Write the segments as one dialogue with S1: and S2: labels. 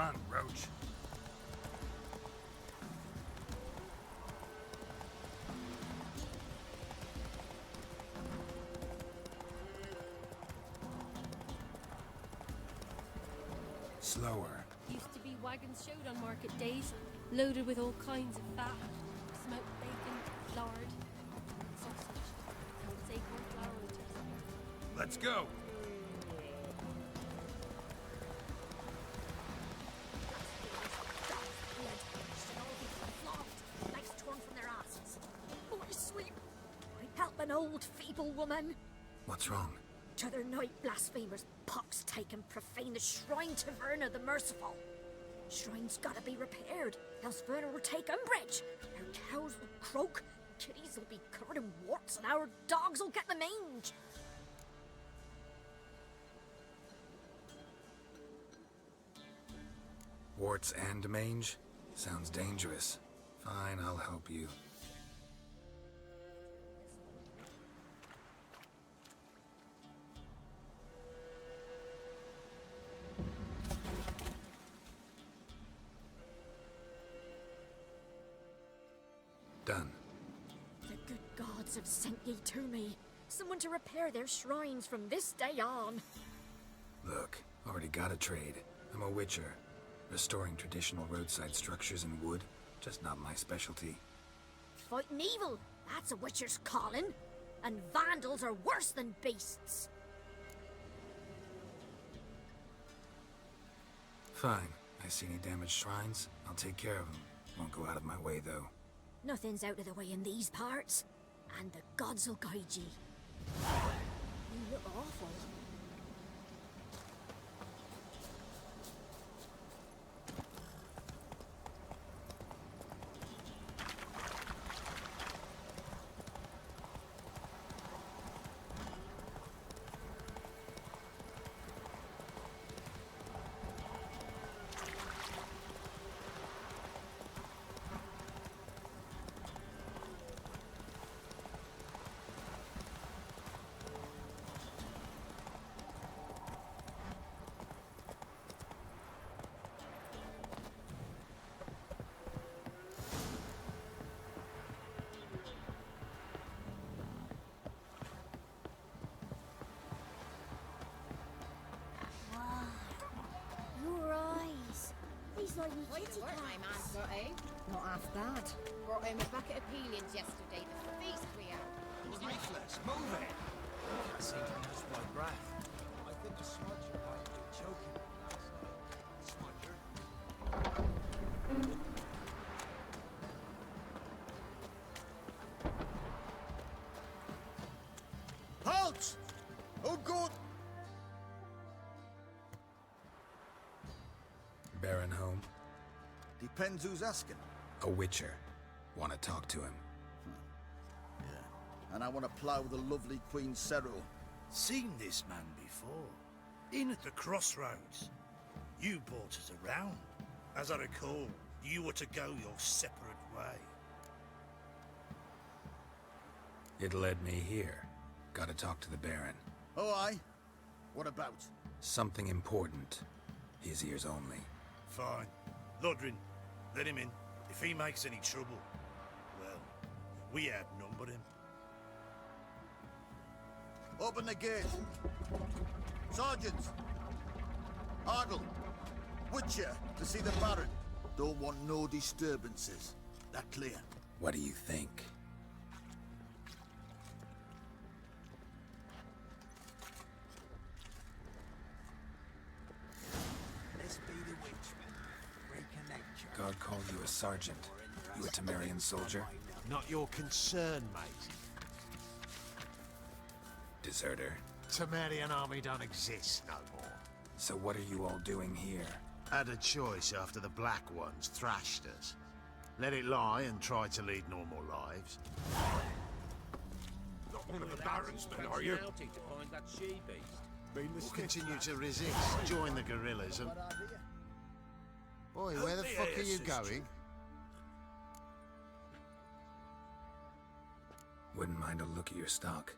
S1: Run, Roach. Slower.
S2: Used to be wagons showed on market days, loaded with all kinds of fat, smoked bacon, lard, sausage, and acorn flour and toast.
S1: Let's go.
S3: Life's torn from their asses. Oh, sweet. Help an old, feeble woman.
S1: What's wrong?
S3: T'other night, blasphemers, pox taken, profane the shrine to Verna the Merciful. Shrine's gotta be repaired, else Verna will take umbrage. Our cows will croak, kitties will be covered in warts, and our dogs will get the mange.
S1: Warts and mange? Sounds dangerous. Fine, I'll help you. Done.
S3: The good gods have sent ye to me. Someone to repair their shrines from this day on.
S1: Look, already got a trade. I'm a witcher. Restoring traditional roadside structures in wood, just not my specialty.
S3: Fighting evil, that's a witcher's calling. And vandals are worse than beasts.
S1: Fine. I see any damaged shrines, I'll take care of them. Won't go out of my way, though.
S3: Nothing's out of the way in these parts. And the gods will guide ye. You look awful. Your eyes. These like
S4: Quite
S3: kitty
S4: a work my man
S3: cats.
S4: got, eh?
S5: Not half bad.
S4: Brought him a bucket of peelings yesterday, the feast we had.
S1: Lifeless, move it! I can't seem to catch my breath. I think the smudger might have been choking me last night. Smudger?
S6: Halt! Oh God!
S1: Baron home?
S6: Depends who's asking.
S1: A witcher. Want to talk to him.
S6: Yeah. And I want to plough the lovely Queen Cyril.
S7: Seen this man before. In at the crossroads. You brought us around. As I recall, you were to go your separate way.
S1: It led me here. Gotta talk to the Baron.
S6: Oh, aye? What about?
S1: Something important. His ears only.
S7: Fine. Lodrin, let him in. If he makes any trouble, well, we outnumber him.
S6: Open the gate. Sergeants! Ardle! Witcher, to see the Baron. Don't want no disturbances. That clear?
S1: What do you think?
S8: Let's be the witchman. Reconnect.
S1: God called you a sergeant. You a Temerian soldier?
S8: Not your concern, mate.
S1: Deserter.
S8: Temerian army don't exist no more.
S1: So what are you all doing here?
S8: Had a choice after the Black Ones thrashed us. Let it lie and try to lead normal lives.
S9: Not one of the Baron's men, are you?
S8: We'll continue to resist, join the guerrillas and... Boy, where the fuck are you going?
S1: Wouldn't mind a look at your stock.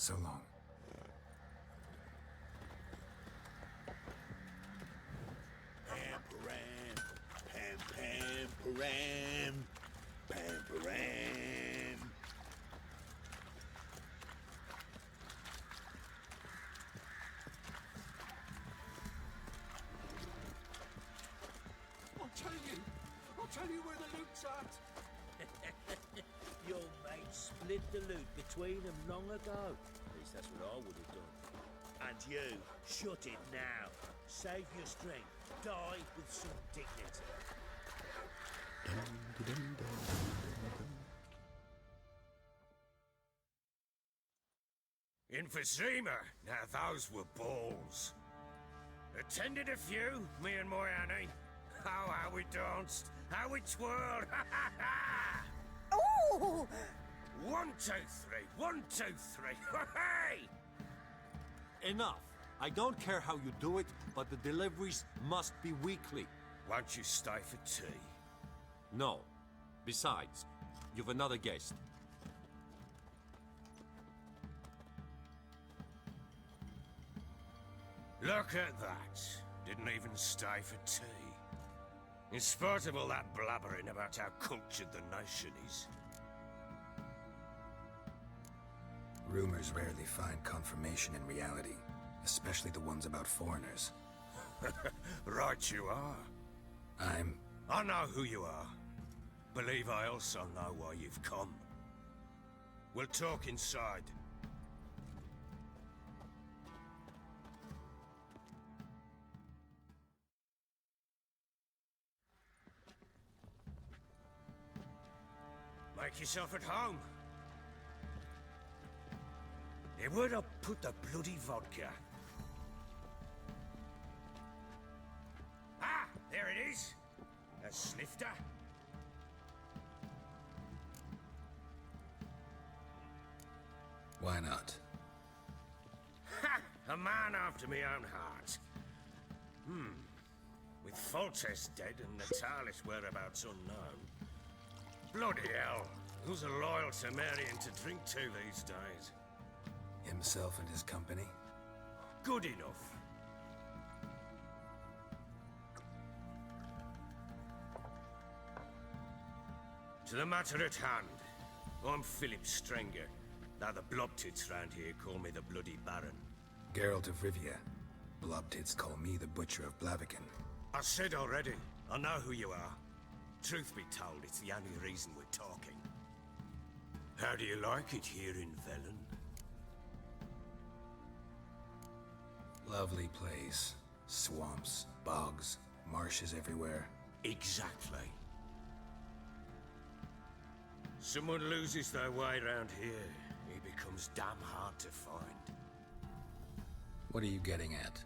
S10: So long.
S7: Pam-param, pam-pam-param, pam-param.
S1: I'll tell you where the loot's at.
S11: Your mate split the loot between them long ago. At least that's what I would have done. And you, shut it now. Save your strength. Die with some dignity.
S9: Emphysema. Now those were balls. Attended a few, me and my Annie. Oh, how we danced, how we twirled.
S3: Oh!
S9: 1, 2, 3. 1, 2, 3. Hey!
S1: Enough. I don't care how you do it, but the deliveries must be weekly.
S9: Won't you stay for tea?
S1: No. Besides, you've another guest.
S9: Look at that. Didn't even stay for tea. In spite of all that blabbering about how cultured the nation is.
S10: Rumors rarely find confirmation in reality, especially the ones about foreigners.
S9: Right you are. I know who you are. Believe I also know why you've come. We'll talk inside. Make yourself at home. Hey, where'd I put the bloody vodka? Ah, there it is. A snifter.
S10: Why not?
S9: Ha! A man after my own heart. With Foltest dead and Natalis whereabouts unknown. Bloody hell. Who's a loyal Temerian to drink to these days?
S10: Himself and his company?
S9: Good enough. To the matter at hand. I'm Philip Strenger. Now the Blobtits round here call me the Bloody Baron.
S10: Geralt of Rivia. Blobtits call me the Butcher of Blaviken.
S9: I said already, I know who you are. Truth be told, it's the only reason we're talking. How do you like it here in Velen?
S10: Lovely place. Swamps, bogs, marshes everywhere.
S9: Exactly. Someone loses their way around here, he becomes damn hard to find.
S10: What are you getting at?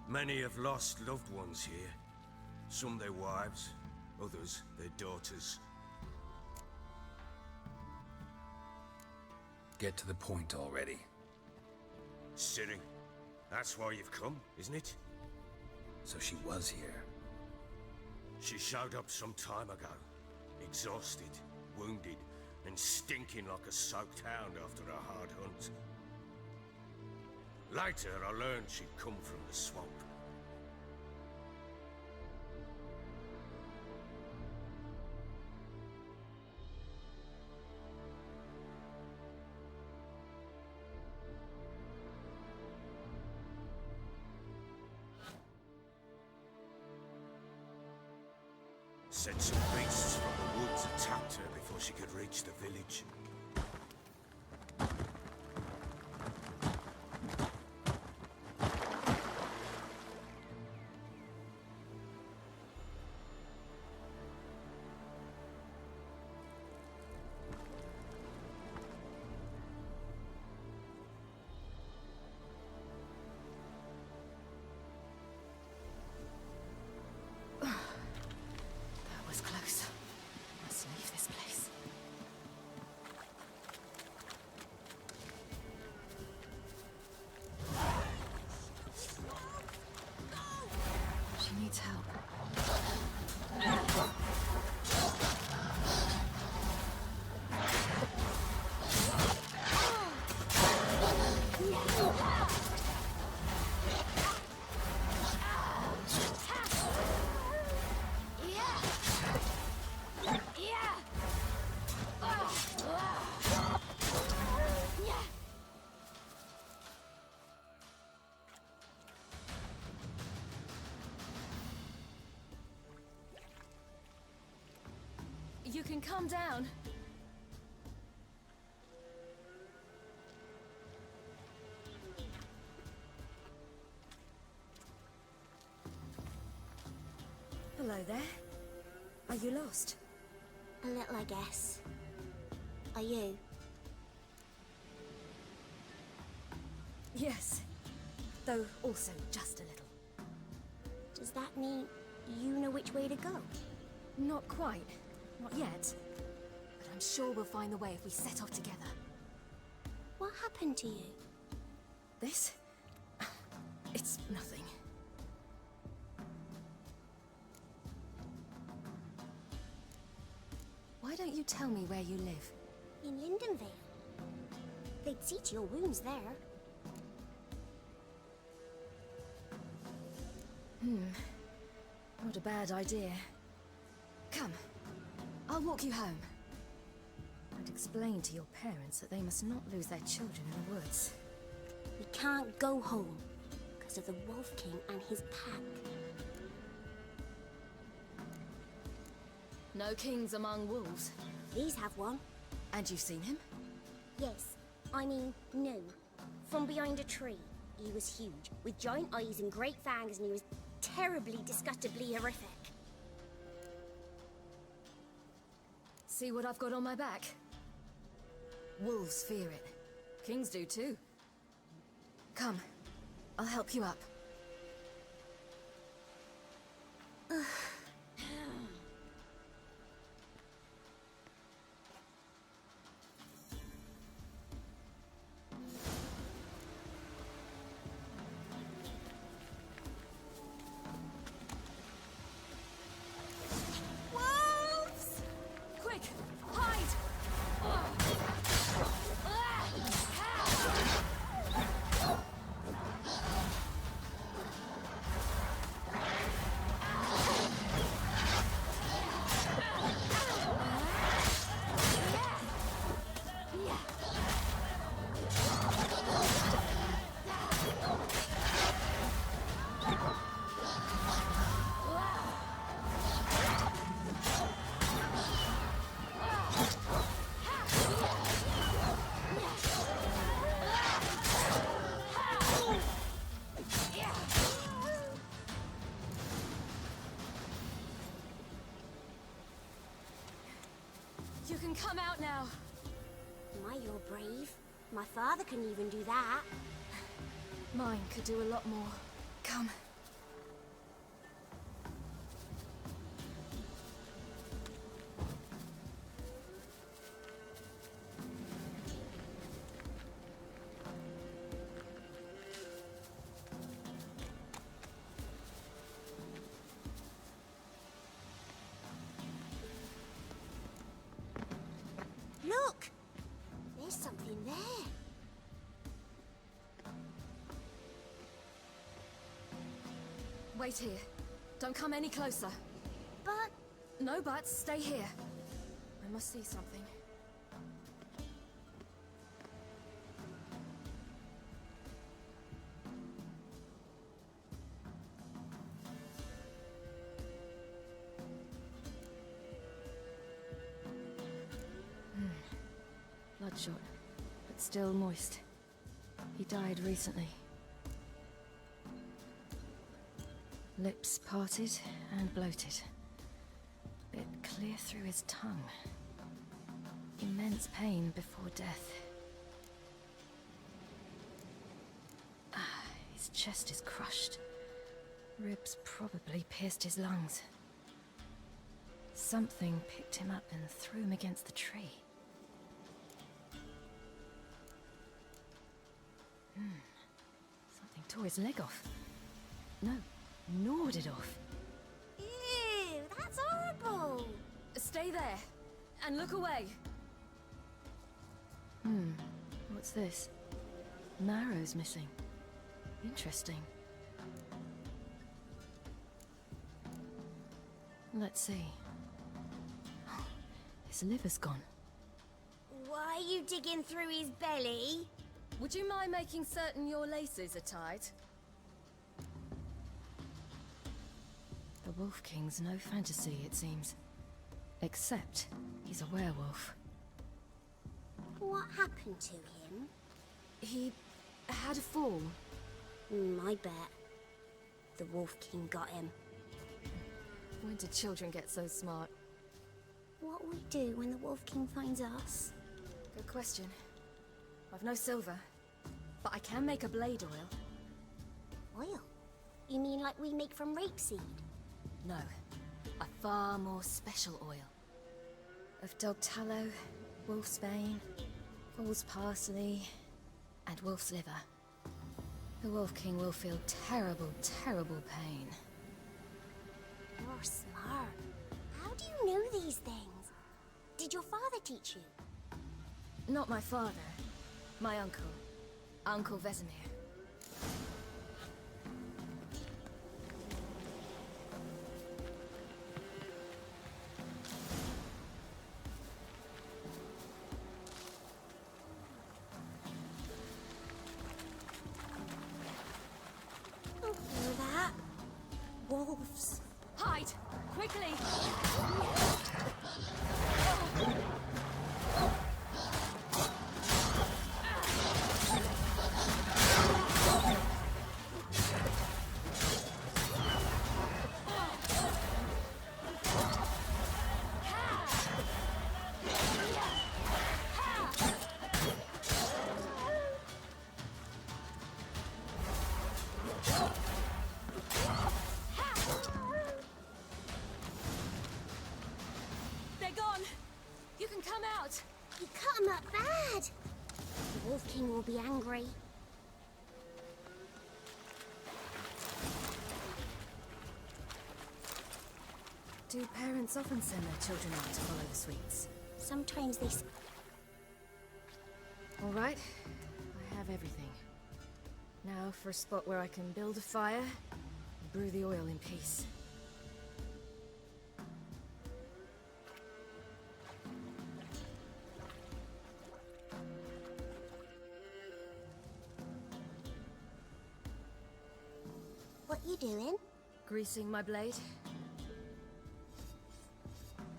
S9: Many have lost loved ones here. Some their wives, others their daughters.
S10: Get to the point already.
S9: Ciri, that's why you've come, isn't it?
S10: So she was here.
S9: She showed up some time ago. Exhausted, wounded, and stinking like a soaked hound after a hard hunt. Later, I learned she'd come from the swamp. Said some beasts from the woods attacked her before she could reach the village.
S3: That was close. Must leave this place.
S5: You can calm down. Hello there. Are you lost?
S12: A little, I guess. Are you?
S5: Yes. Though also just a little.
S12: Does that mean you know which way to go?
S5: Not quite. Not yet. But I'm sure we'll find the way if we set off together.
S12: What happened to you?
S5: This? It's nothing. Why don't you tell me where you live?
S12: In Lindenvale. They'd see to your wounds there.
S5: Not a bad idea. Come. I'll walk you home. And explain to your parents that they must not lose their children in the woods.
S12: We can't go home because of the Wolf King and his pack.
S5: No kings among wolves.
S12: These have one.
S5: And you've seen him?
S12: Yes. I mean, no. From behind a tree. He was huge, with giant eyes and great fangs, and he was terribly, disgustingly horrific.
S5: See what I've got on my back? Wolves fear it. Kings do too. Come. I'll help you up. Wolves! Quick, hide! You can come out now.
S12: My, you're brave. My father couldn't even do that.
S5: Mine could do a lot more. Come.
S12: Look! There's something there.
S5: Wait here. Don't come any closer.
S12: But...
S5: No buts. Stay here. I must see something. Bloodshot, but still moist. He died recently. Lips parted and bloated. Bit clear through his tongue. Immense pain before death. His chest is crushed. Ribs probably pierced his lungs. Something picked him up and threw him against the tree. Something tore his leg off. No, gnawed it off.
S12: Ew, that's horrible!
S5: Stay there, and look away. What's this? Marrow's missing. Interesting. Let's see. His liver's gone.
S12: Why are you digging through his belly?
S5: Would you mind making certain your laces are tied? The Wolf King's no fantasy, it seems. Except he's a werewolf.
S12: What happened to him?
S5: He had a fall.
S12: I bet. The Wolf King got him.
S5: When did children get so smart?
S12: What we do when the Wolf King finds us?
S5: Good question. I've no silver, but I can make a blade oil.
S12: Oil? You mean like we make from rapeseed?
S5: No, a far more special oil. Of dog tallow, wolfsbane, fool's parsley, and wolf's liver. The Wolf King will feel terrible, terrible pain.
S12: You're smart. How do you know these things? Did your father teach you?
S5: Not my father. My uncle. Uncle Vesemir.
S12: Hear that? Wolves.
S5: Hide! Quickly! They're gone! You can come out!
S12: You cut him up bad! The Wolf King will be angry.
S5: Do parents often send their children out to follow the sweets?
S12: Sometimes they...
S5: All right, I have everything. Now for a spot where I can build a fire and brew the oil in peace.
S12: What you doing?
S5: Greasing my blade.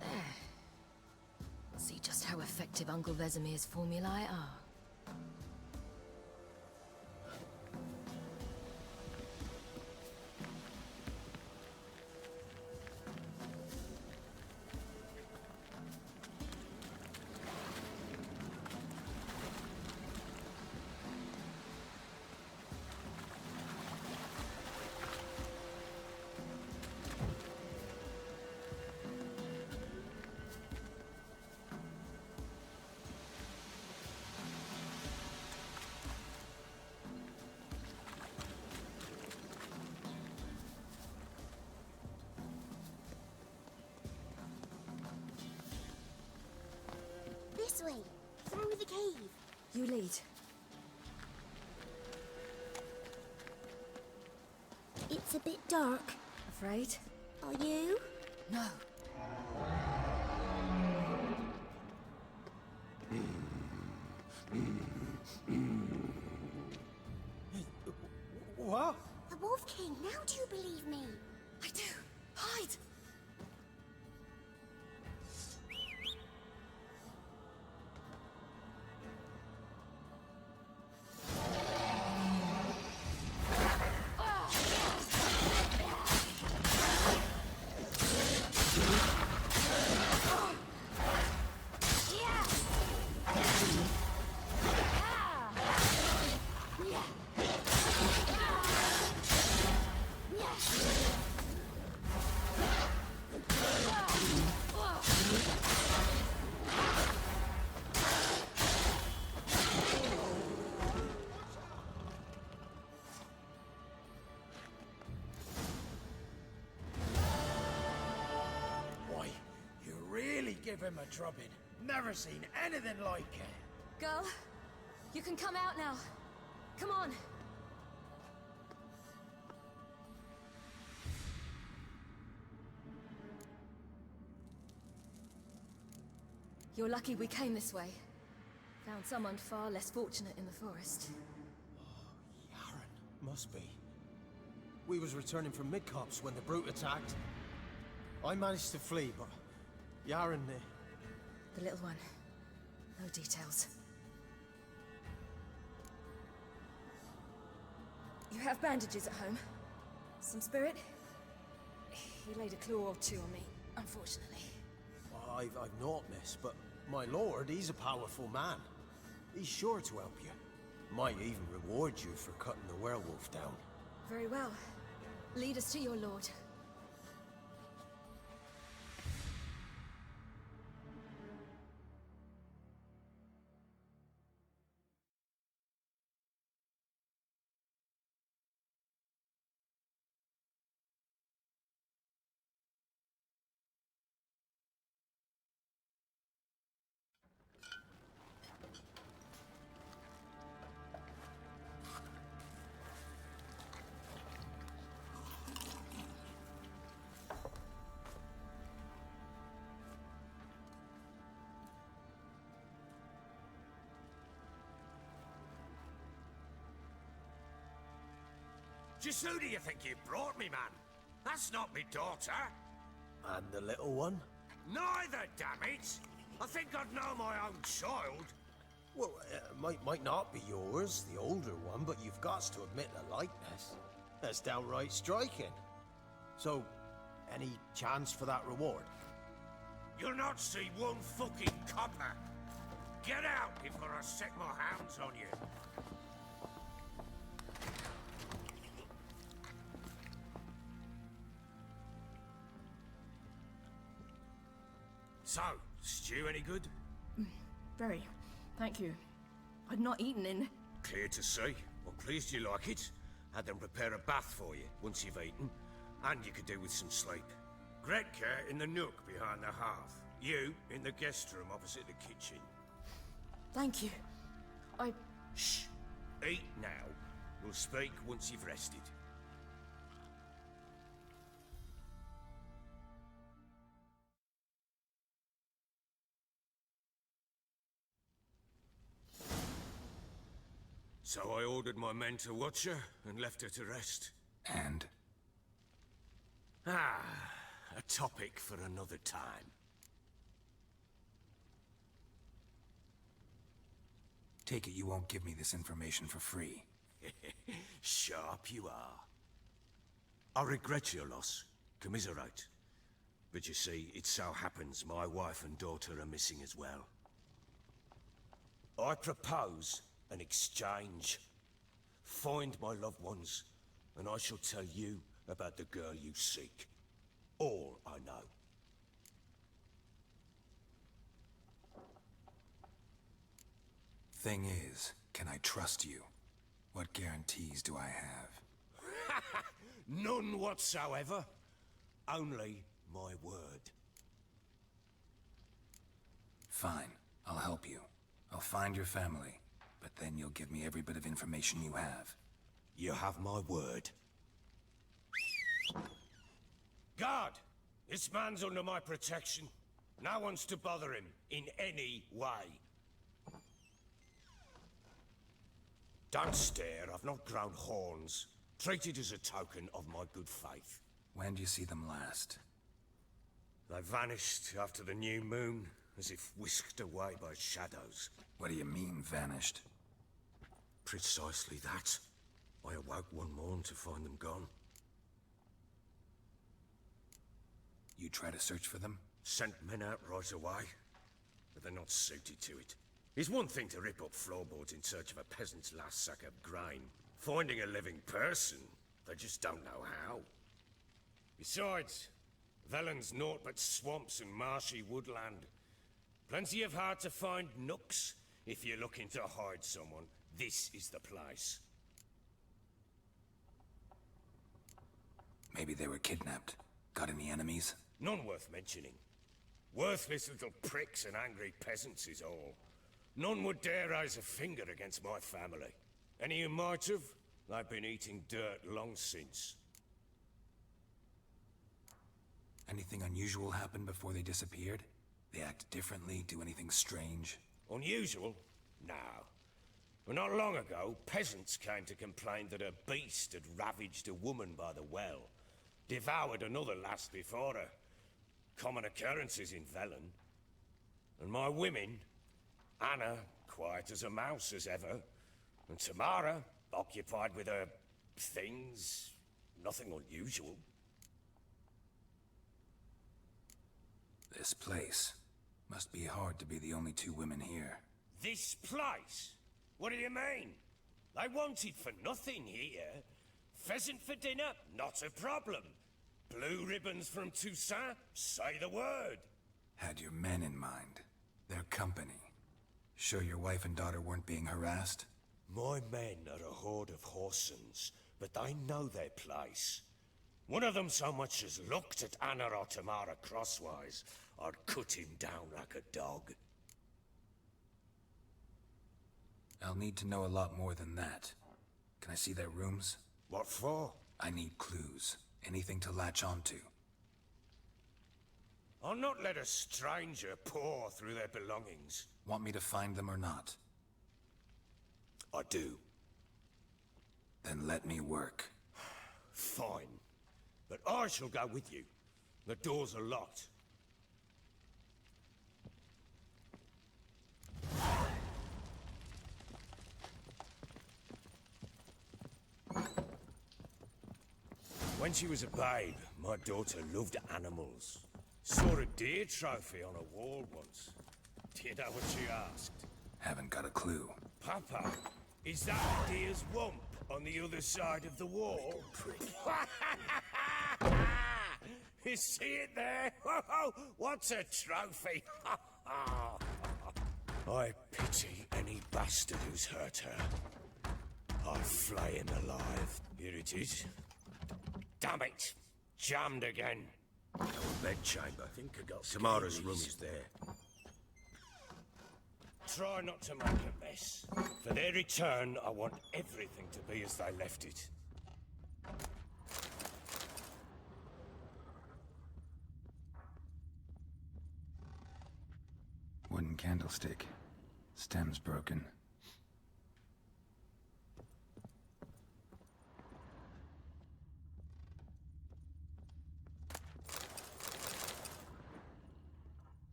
S5: There. See just how effective Uncle Vesemir's formulae are.
S12: This way, through the cave.
S5: You lead.
S12: It's a bit dark.
S5: Afraid?
S12: Are you?
S5: No.
S1: What?
S12: The Wolf King, now do you believe me?
S5: I do. Hide!
S1: Why, you really give him a drubbing. Never seen anything like it.
S5: Girl, you can come out now. Come on. You're lucky we came this way. Found someone far less fortunate in the forest.
S1: Yaren, must be. We was returning from Midcops when the brute attacked. I managed to flee, but Yaren,
S5: The little one. No details. You have bandages at home? Some spirit? He laid a claw or two on me, unfortunately.
S1: I've naught, miss, but my lord, he's a powerful man. He's sure to help you. Might even reward you for cutting the werewolf down.
S5: Very well. Lead us to your lord.
S9: Just who do you think you brought me, man? That's not me daughter.
S1: And the little one?
S9: Neither, damn it! I think I'd know my own child.
S1: Well, might not be yours, the older one, but you've got to admit the likeness. That's downright striking. So, any chance for that reward?
S9: You'll not see one fucking copper. Get out before I set my hounds on you. So, stew any good?
S5: Very. Thank you. I'd not eaten in...
S9: Clear to see. I'm pleased you like it. Had them prepare a bath for you once you've eaten, and you could do with some sleep. Gretka in the nook behind the hearth. You in the guest room opposite the kitchen.
S5: Thank you.
S9: Shh. Eat now. We'll speak once you've rested. So I ordered my men to watch her and left her to rest.
S10: And?
S9: Ah, a topic for another time.
S10: Take it you won't give me this information for free.
S9: Sharp you are. I regret your loss. Commiserate. But you see, it so happens my wife and daughter are missing as well. I propose an exchange. Find my loved ones, and I shall tell you about the girl you seek. All I know.
S10: Thing is, can I trust you? What guarantees do I have?
S9: None whatsoever. Only my word.
S10: Fine, I'll help you. I'll find your family, but then you'll give me every bit of information you have.
S9: You have my word. Guard! This man's under my protection. No one's to bother him in any way. Don't stare, I've not grown horns. Treat it as a token of my good faith.
S10: When do you see them last?
S9: They vanished after the new moon, as if whisked away by shadows.
S10: What do you mean, vanished?
S9: Precisely that. I awoke one morn to find them gone.
S10: You try to search for them?
S9: Sent men out right away, but they're not suited to it. It's one thing to rip up floorboards in search of a peasant's last sack of grain. Finding a living person, they just don't know how. Besides, Velen's naught but swamps and marshy woodland. Plenty of hard-to-find nooks. If you're looking to hide someone, this is the place.
S10: Maybe they were kidnapped. Got any enemies?
S9: None worth mentioning. Worthless little pricks and angry peasants is all. None would dare raise a finger against my family. Any who might have, they've been eating dirt long since.
S10: Anything unusual happen before they disappeared? They act differently, do anything strange?
S9: Unusual? No. But not long ago, peasants came to complain that a beast had ravaged a woman by the well. Devoured another lass before her. common occurrences in Velen. And my women, Anna, quiet as a mouse as ever, and Tamara, occupied with her things, nothing unusual.
S10: This place. Must be hard to be the only two women here.
S9: This place? What do you mean? They wanted for nothing here. Pheasant for dinner? Not a problem. Blue ribbons from Toussaint? Say the word.
S10: Had your men in mind. Their company. Sure your wife and daughter weren't being harassed?
S9: My men are a horde of Horsons, but they know their place. One of them so much as looked at Anna or Tamara crosswise, I'd cut him down like a dog.
S10: I'll need to know a lot more than that. Can I see their rooms?
S9: What for?
S10: I need clues. Anything to latch onto.
S9: I'll not let a stranger pore through their belongings.
S10: Want me to find them or not?
S9: I do.
S10: Then let me work.
S9: Fine. But I shall go with you. The doors are locked. When she was a babe, my daughter loved animals. Saw a deer trophy on a wall once. Do you know what she asked?
S10: Haven't got a clue.
S9: Papa, is that a deer's wump on the other side of the wall? You see it there? What's a trophy? I pity any bastard who's hurt her. I'll flay him alive. Here it is. Damn it! Jammed again. Our bedchamber. Tamara's room is there. Try not to make a mess. For their return, I want everything to be as they left it.
S10: Wooden candlestick. Stem's broken.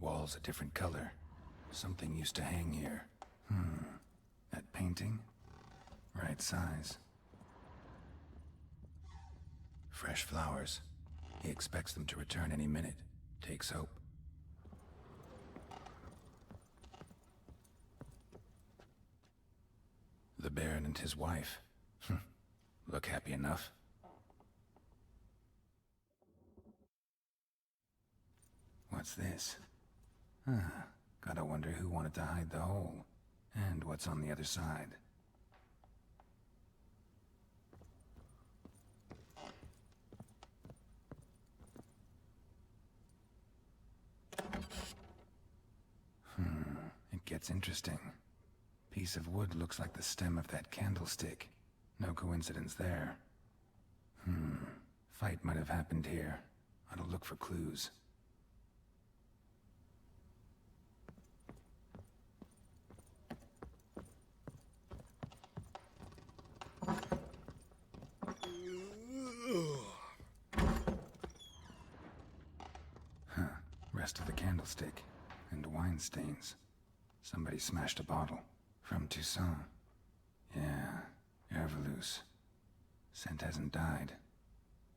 S10: Wall's a different color. Something used to hang here. That painting? Right size. Fresh flowers. He expects them to return any minute. Takes hope. The Baron and his wife. Look happy enough. What's this? Gotta wonder who wanted to hide the hole. And what's on the other side. It gets interesting. Piece of wood looks like the stem of that candlestick. No coincidence there. Fight might have happened here. I'll look for clues. Rest of the candlestick. And wine stains. Somebody smashed a bottle. From Toussaint. Yeah, Herveloos. Scent hasn't died.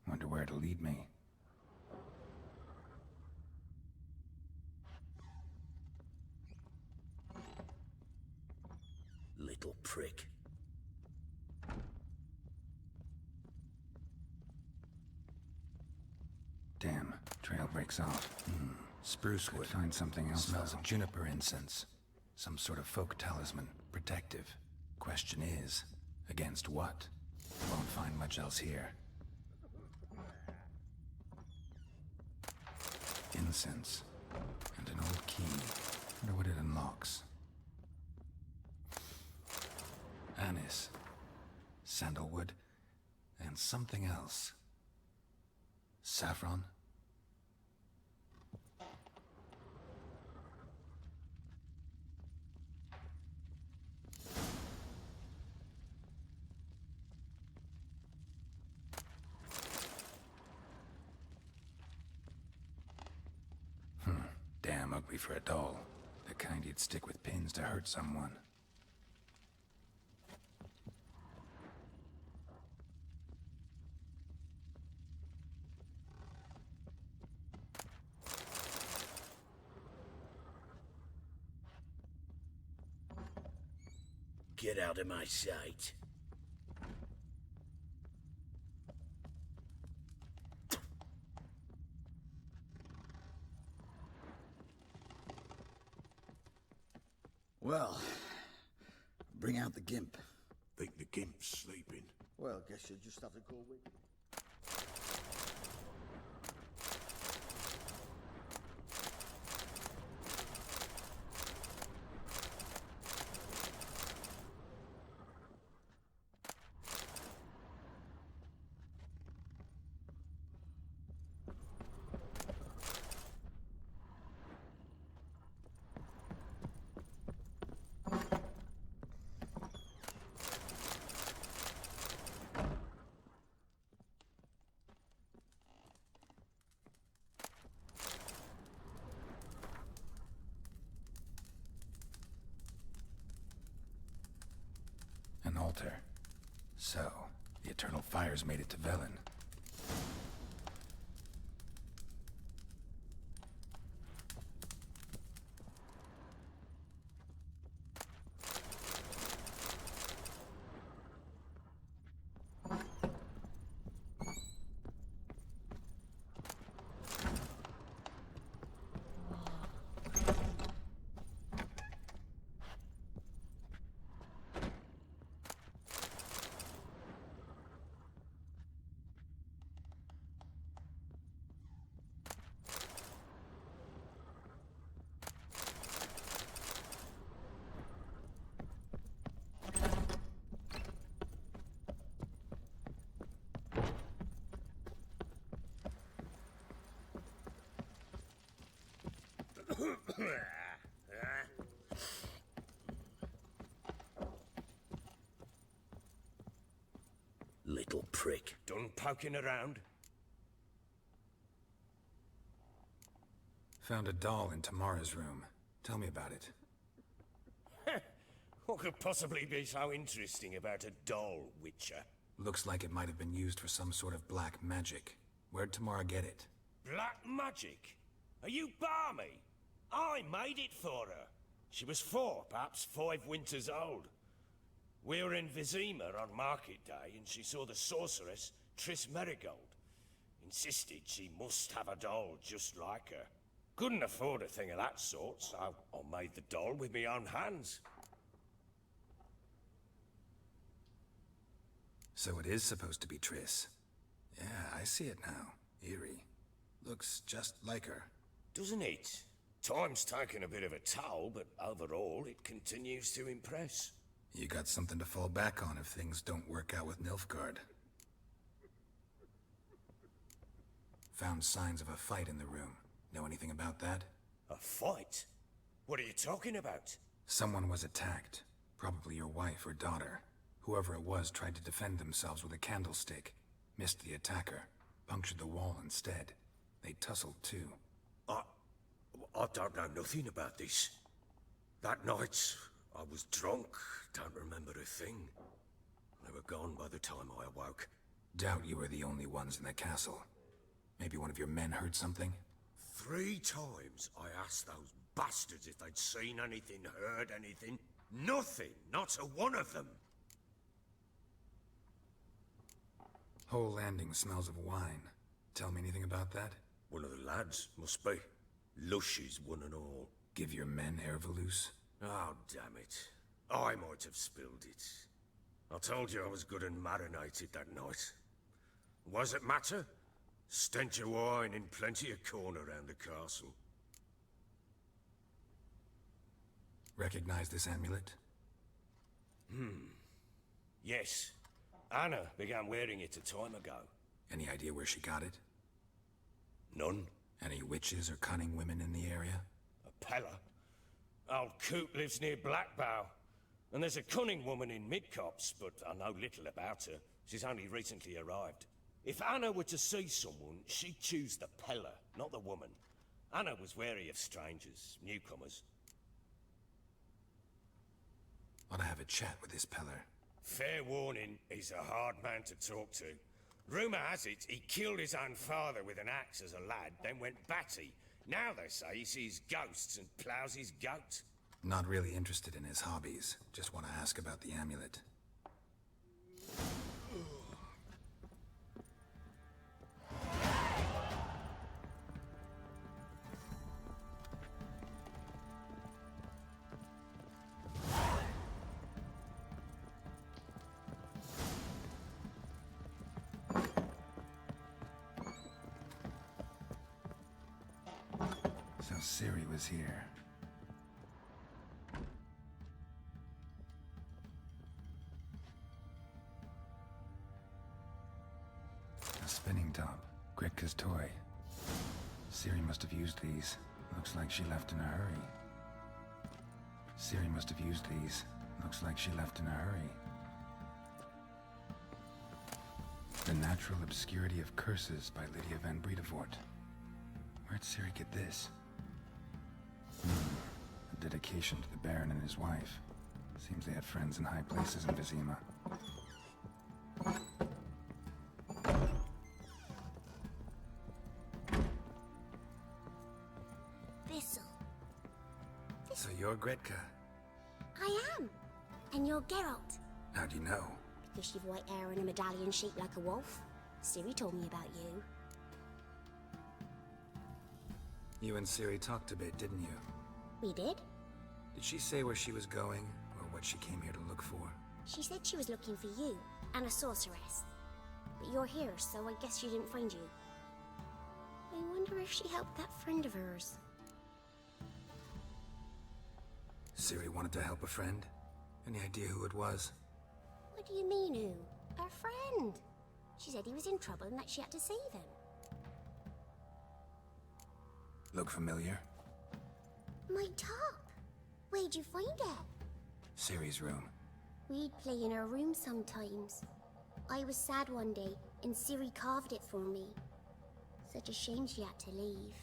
S10: Wonder where it'll lead me.
S11: Little prick.
S10: Damn, trail breaks off. Spruce wood. Find something else. Smells of juniper incense. Some sort of folk talisman. Protective. Question is, against what? Won't find much else here. Incense. And an old key. Wonder what it unlocks. Anise. Sandalwood. And something else. Saffron? damn ugly for a doll. The kind you'd stick with pins to hurt someone.
S11: Get out of my sight.
S6: Well, bring out the gimp.
S7: Think the gimp's sleeping?
S6: Well, guess you'll just have to go with it.
S10: An altar. So, the Eternal Fires made it to Velen.
S11: Little prick.
S9: Done poking around?
S10: Found a doll in Tamara's room. Tell me about it.
S9: What could possibly be so interesting about a doll, Witcher?
S10: Looks like it might have been used for some sort of black magic. Where'd Tamara get it?
S9: Black magic? Are you balmy? I made it for her. She was 4, perhaps 5 winters old. We were in Vizima on market day, and she saw the sorceress, Triss Merigold. Insisted she must have a doll just like her. Couldn't afford a thing of that sort, so I made the doll with my own hands.
S10: So it is supposed to be Triss. Yeah, I see it now. Eerie. Looks just like her.
S9: Doesn't it? Time's taken a bit of a toll, but overall, it continues to impress.
S10: You got something to fall back on if things don't work out with Nilfgaard. Found signs of a fight in the room. Know anything about that?
S9: A fight? What are you talking about?
S10: Someone was attacked. Probably your wife or daughter. Whoever it was tried to defend themselves with a candlestick. Missed the attacker. Punctured the wall instead. They tussled too.
S9: I don't know nothing about this. That night, I was drunk. Don't remember a thing. They were gone by the time I awoke.
S10: Doubt you were the only ones in the castle. Maybe one of your men heard something?
S9: 3 times I asked those bastards if they'd seen anything, heard anything. Nothing! Not a one of them!
S10: Whole landing smells of wine. Tell me anything about that?
S9: One of the lads, must be. Lushes, one and all.
S10: Give your men Ervelus?
S9: Oh, damn it. I might have spilled it. I told you I was good and marinated that night. Was it matter? Stench of wine in plenty of corn around the castle.
S10: Recognize this amulet?
S9: Yes. Anna began wearing it a time ago.
S10: Any idea where she got it?
S9: None.
S10: Any witches or cunning women in the area?
S9: A Pella? Old Coot lives near Blackbow. And there's a cunning woman in Midcopse, but I know little about her. She's only recently arrived. If Anna were to see someone, she'd choose the Pella, not the woman. Anna was wary of strangers, newcomers.
S10: Ought to have a chat with this Peller.
S9: Fair warning, he's a hard man to talk to. Rumour has it he killed his own father with an axe as a lad, then went batty. Now they say he sees ghosts and ploughs his goat.
S10: Not really interested in his hobbies. Just want to ask about the amulet. So Ciri was here. A spinning top. Gretka's toy. Ciri must have used these. Looks like she left in a hurry. Ciri must have used these. Looks like she left in a hurry. The Natural Obscurity of Curses by Lydia van Bredevoort. Where'd Ciri get this? A dedication to the Baron and his wife. Seems they had friends in high places in Vizima.
S12: Thistle.
S10: So you're Gretka.
S12: I am. And you're Geralt.
S10: How do you know?
S12: Because you've white hair and a medallion shaped like a wolf. Ciri told me about you.
S10: You and Ciri talked a bit, didn't you?
S12: We did?
S10: Did she say where she was going, or what she came here to look for?
S12: She said she was looking for you, and a sorceress. But you're here, so I guess she didn't find you. I wonder if she helped that friend of hers.
S10: Ciri wanted to help a friend? Any idea who it was?
S12: What do you mean, who? Her friend. She said he was in trouble and that she had to save him.
S10: Look familiar?
S12: My top. Where'd you find it?
S10: Ciri's room.
S12: We'd play in her room sometimes. I was sad one day, and Ciri carved it for me. Such a shame she had to leave.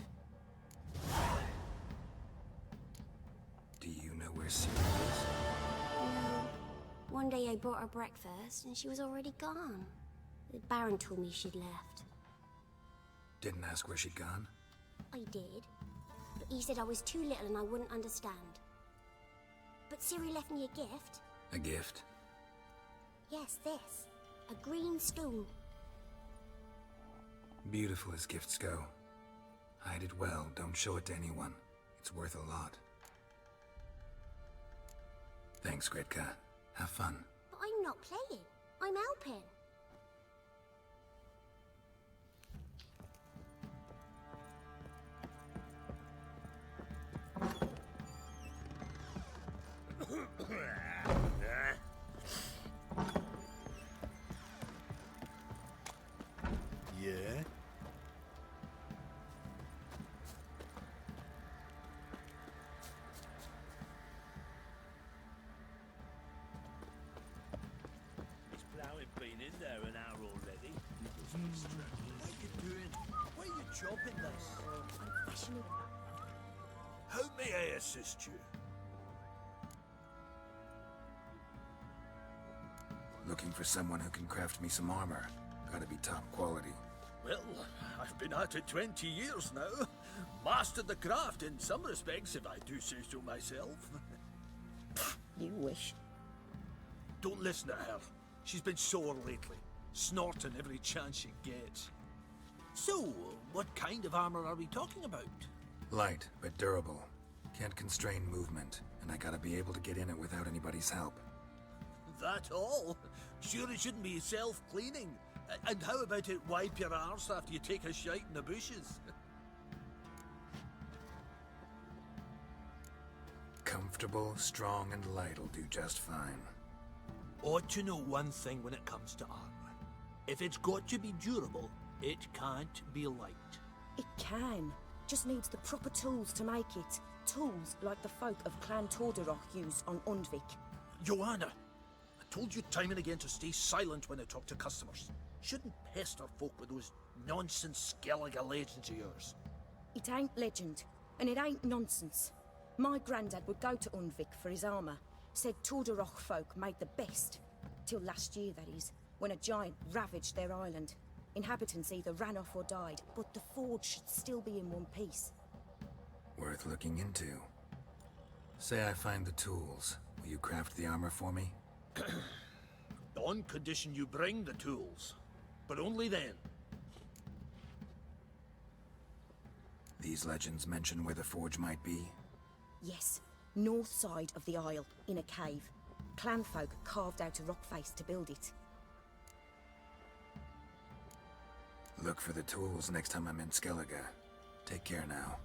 S10: Do you know where Ciri is?
S12: No. One day I brought her breakfast, and she was already gone. The Baron told me she'd left.
S10: Didn't ask where she'd gone?
S12: I did. But he said I was too little and I wouldn't understand. But Ciri left me a gift.
S10: A gift?
S12: Yes, this. A green stone.
S10: Beautiful as gifts go. Hide it well, don't show it to anyone. It's worth a lot. Thanks, Gretka. Have fun.
S12: But I'm not playing. I'm helping.
S11: Yeah? This ploughing been in there an hour already. What are you doing? Why are you chopping this?
S12: I'm fashioning.
S11: How may I assist you?
S10: Looking for someone who can craft me some armor. Gotta be top quality.
S11: Well, I've been at it 20 years now. Mastered the craft in some respects, if I do say so myself.
S12: You wish.
S11: Don't listen to her. She's been sore lately, snorting every chance she gets. So, what kind of armor are we talking about?
S10: Light, but durable. Can't constrain movement, and I gotta be able to get in it without anybody's help.
S11: That all? Sure it shouldn't be self-cleaning. And how about it wipe your arse after you take a shite in the bushes?
S10: Comfortable, strong, and light'll do just fine.
S11: Ought to know one thing when it comes to armor. If it's got to be durable, it can't be light.
S13: It can. Just needs the proper tools to make it. Tools like the folk of Clan Tordarroch use on Undvik.
S11: Joanna, I told you time and again to stay silent when I talk to customers. Shouldn't pester folk with those nonsense Skellige legends of yours.
S13: It ain't legend, and it ain't nonsense. My granddad would go to Undvik for his armour. Said Tordarroch folk made the best. Till last year, that is, when a giant ravaged their island. Inhabitants either ran off or died, but the forge should still be in one piece.
S10: Worth looking into. Say I find the tools. Will you craft the armor for me?
S11: On condition you bring the tools. But only then.
S10: These legends mention where the forge might be?
S13: Yes, north side of the isle, in a cave. Clanfolk carved out a rock face to build it.
S10: Look for the tools next time I'm in Skellige. Take care now.